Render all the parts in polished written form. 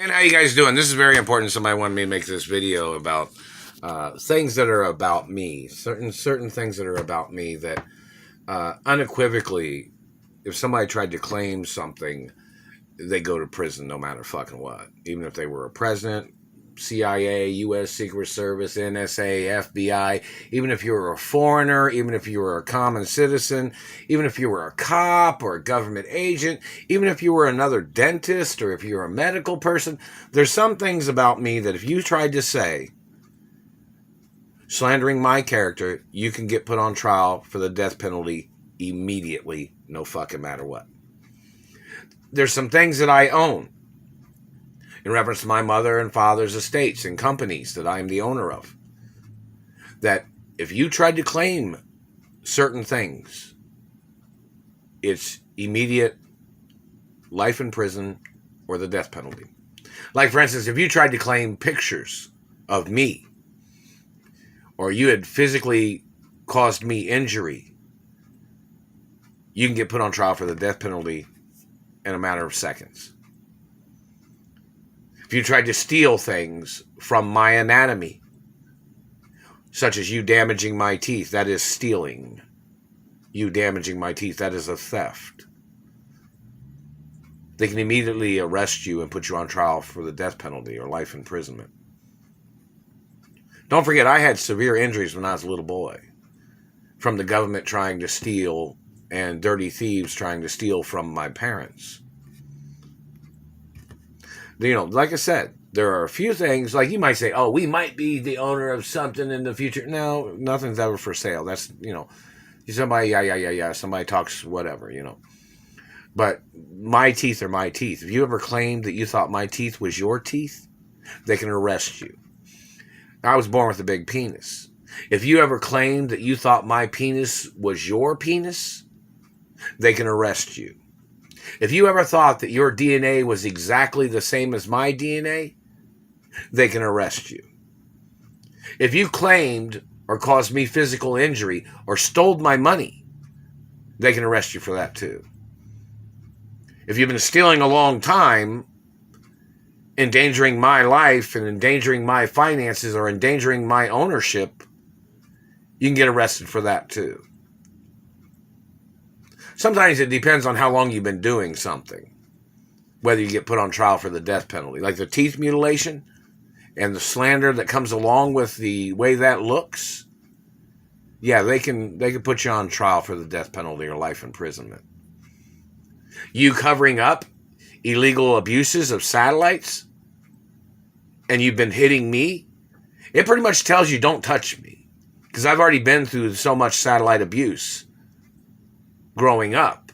And how you guys doing? This is very important. Somebody wanted me to make this video about things that are about me, certain things that are about me that unequivocally, if somebody tried to claim something, they go to prison no matter fucking what. Even if they were a president, CIA, U.S. Secret Service, NSA, FBI, even if you were a foreigner, even if you were a common citizen, even if you were a cop or a government agent, even if you were another dentist or if you're a medical person, there's some things about me that if you tried to say, slandering my character, you can get put on trial for the death penalty immediately, no fucking matter what. There's some things that I own in reference to my mother and father's estates and companies that I'm the owner of, that if you tried to claim certain things, it's immediate life in prison or the death penalty. Like, for instance, if you tried to claim pictures of me, or you had physically caused me injury, you can get put on trial for the death penalty in a matter of seconds. If you tried to steal things from my anatomy, such as you damaging my teeth, that is stealing. You damaging my teeth, that is a theft. They can immediately arrest you and put you on trial for the death penalty or life imprisonment. Don't forget, I had severe injuries when I was a little boy from the government trying to steal and dirty thieves trying to steal from my parents. You know, like I said, there are a few things, like you might say, oh, we might be the owner of something in the future. No, nothing's ever for sale. That's, somebody, yeah. Somebody talks whatever, But my teeth are my teeth. If you ever claimed that you thought my teeth was your teeth, they can arrest you. I was born with a big penis. If you ever claimed that you thought my penis was your penis, they can arrest you. If you ever thought that your DNA was exactly the same as my DNA, they can arrest you. If you claimed or caused me physical injury or stole my money, they can arrest you for that too. If you've been stealing a long time, endangering my life and endangering my finances or endangering my ownership, you can get arrested for that too. Sometimes it depends on how long you've been doing something, whether you get put on trial for the death penalty. Like the teeth mutilation and the slander that comes along with the way that looks, yeah, they can put you on trial for the death penalty or life imprisonment. You covering up illegal abuses of satellites and you've been hitting me, it pretty much tells you don't touch me, because I've already been through so much satellite abuse growing up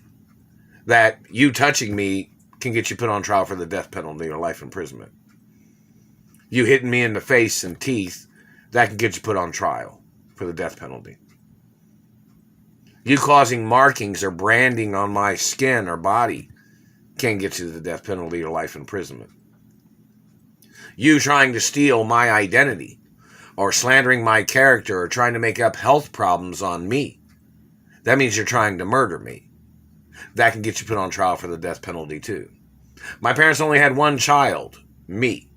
that you touching me can get you put on trial for the death penalty or life imprisonment. You hitting me in the face and teeth, that can get you put on trial for the death penalty. You causing markings or branding on my skin or body can get you the death penalty or life imprisonment. You trying to steal my identity or slandering my character or trying to make up health problems on me, that means you're trying to murder me. That can get you put on trial for the death penalty too. My parents only had one child, me.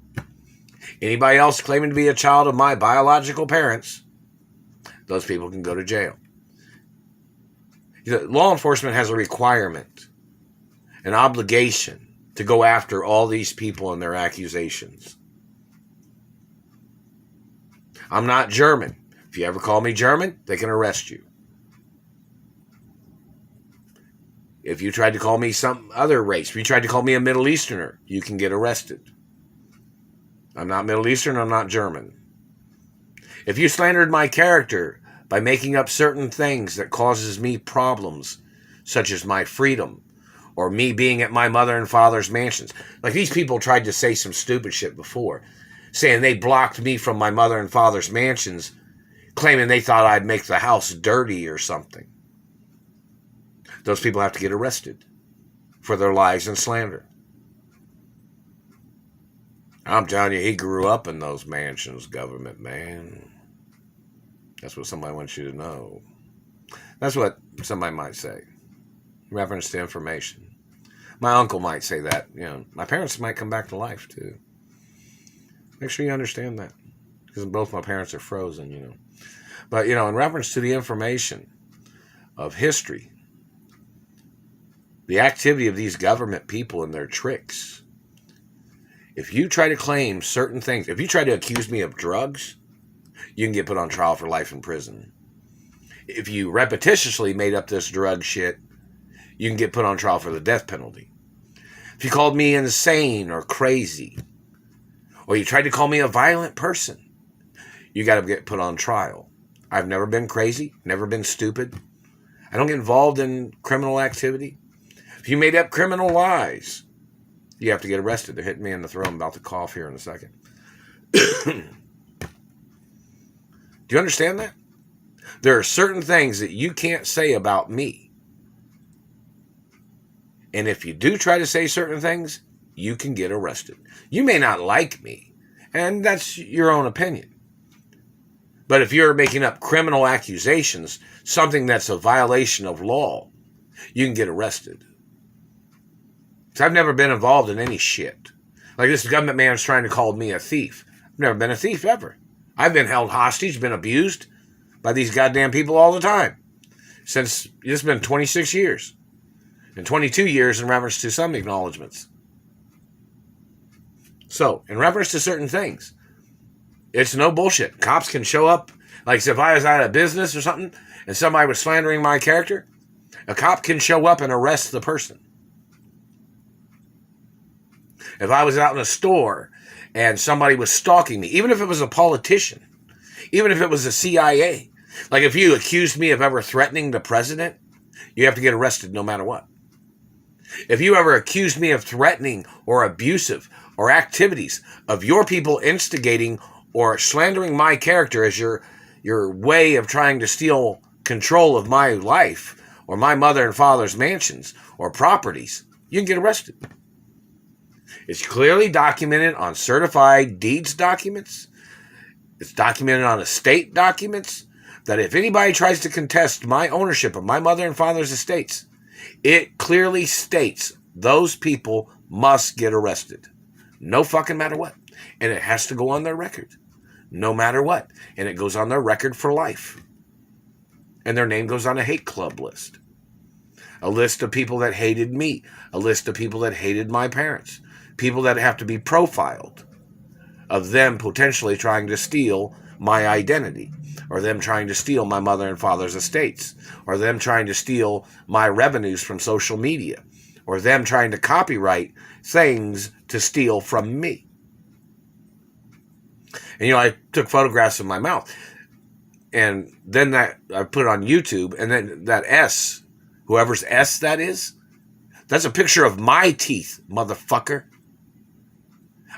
Anybody else claiming to be a child of my biological parents, those people can go to jail. Law enforcement has a requirement, an obligation to go after all these people and their accusations. I'm not German. If you ever call me German, they can arrest you. If you tried to call me some other race, if you tried to call me a Middle Easterner, you can get arrested. I'm not Middle Eastern, I'm not German. If you slandered my character by making up certain things that causes me problems, such as my freedom, or me being at my mother and father's mansions. Like these people tried to say some stupid shit before, saying they blocked me from my mother and father's mansions, claiming they thought I'd make the house dirty or something. Those people have to get arrested for their lies and slander. I'm telling you, he grew up in those mansions, government man. That's what somebody wants you to know. That's what somebody might say. Reference to information. My uncle might say that. My parents might come back to life too. Make sure you understand that, because both my parents are frozen. But in reference to the information of history, the activity of these government people and their tricks. If you try to claim certain things, if you try to accuse me of drugs, you can get put on trial for life in prison. If you repetitiously made up this drug shit, you can get put on trial for the death penalty. If you called me insane or crazy, or you tried to call me a violent person, you got to get put on trial. I've never been crazy, never been stupid. I don't get involved in criminal activity. If you made up criminal lies, you have to get arrested. They're hitting me in the throat. I'm about to cough here in a second. Do you understand that? There are certain things that you can't say about me. And if you do try to say certain things, you can get arrested. You may not like me, and that's your own opinion. But if you're making up criminal accusations, something that's a violation of law, you can get arrested. So I've never been involved in any shit. Like this government man's trying to call me a thief. I've never been a thief ever. I've been held hostage, been abused by these goddamn people all the time. Since it's been 26 years. And 22 years in reference to some acknowledgments. So, in reference to certain things, it's no bullshit. Cops can show up. Like if I was out of business or something, and somebody was slandering my character, a cop can show up and arrest the person. If I was out in a store and somebody was stalking me, even if it was a politician, even if it was the CIA, like if you accused me of ever threatening the president, you have to get arrested no matter what. If you ever accused me of threatening or abusive or activities of your people instigating or slandering my character as your way of trying to steal control of my life or my mother and father's mansions or properties, you can get arrested. It's clearly documented on certified deeds documents. It's documented on estate documents that if anybody tries to contest my ownership of my mother and father's estates, it clearly states those people must get arrested. No fucking matter what. And it has to go on their record. No matter what. And it goes on their record for life. And their name goes on a hate club list. A list of people that hated me. A list of people that hated my parents. People that have to be profiled. Of them potentially trying to steal my identity. Or them trying to steal my mother and father's estates. Or them trying to steal my revenues from social media. Or them trying to copyright things to steal from me. And I took photographs of my mouth. And then I put it on YouTube. And then that S, whoever's S that is, that's a picture of my teeth, motherfucker.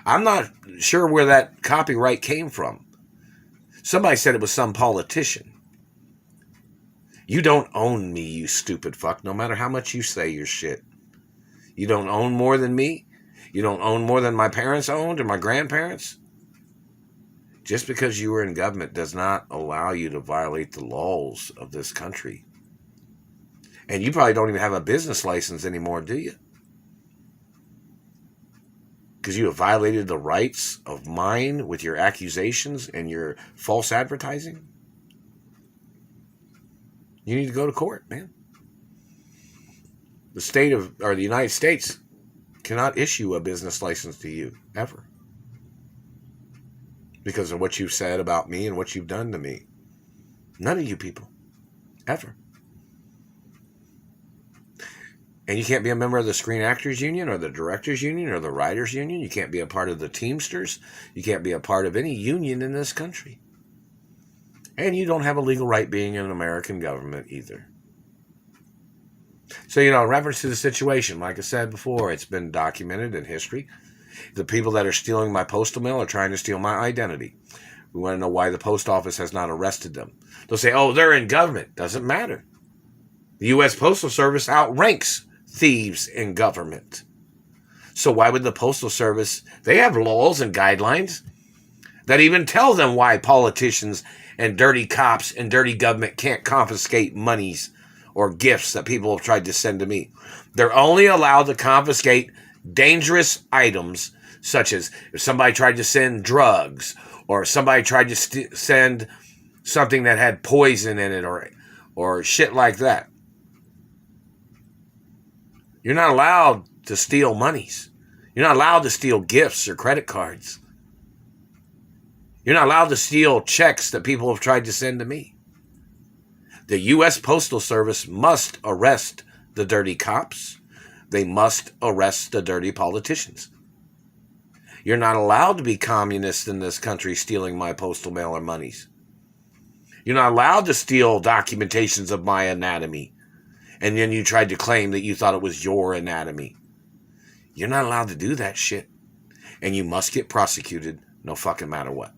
I'm not sure where that copyright came from. Somebody said it was some politician. You don't own me, you stupid fuck, no matter how much you say your shit. You don't own more than me. You don't own more than my parents owned or my grandparents. Just because you were in government does not allow you to violate the laws of this country. And you probably don't even have a business license anymore, do you? Because you have violated the rights of mine with your accusations and your false advertising. You need to go to court, man. The United States cannot issue a business license to you, ever. Because of what you've said about me and what you've done to me. None of you people. Ever. And you can't be a member of the Screen Actors Union or the Directors Union or the Writers Union. You can't be a part of the Teamsters. You can't be a part of any union in this country. And you don't have a legal right being in an American government either. So, in reference to the situation, like I said before, it's been documented in history. The people that are stealing my postal mail are trying to steal my identity. We want to know why the post office has not arrested them. They'll say, oh, they're in government. Doesn't matter. The U.S. Postal Service outranks thieves in government. So why would the Postal Service, they have laws and guidelines that even tell them why politicians and dirty cops and dirty government can't confiscate monies or gifts that people have tried to send to me. They're only allowed to confiscate dangerous items, such as if somebody tried to send drugs, or somebody tried to send something that had poison in it, or shit like that. You're not allowed to steal monies. You're not allowed to steal gifts or credit cards. You're not allowed to steal checks that people have tried to send to me. The U.S. Postal Service must arrest the dirty cops. They must arrest the dirty politicians. You're not allowed to be communist in this country stealing my postal mailer monies. You're not allowed to steal documentations of my anatomy, and then you tried to claim that you thought it was your anatomy. You're not allowed to do that shit, and you must get prosecuted no fucking matter what.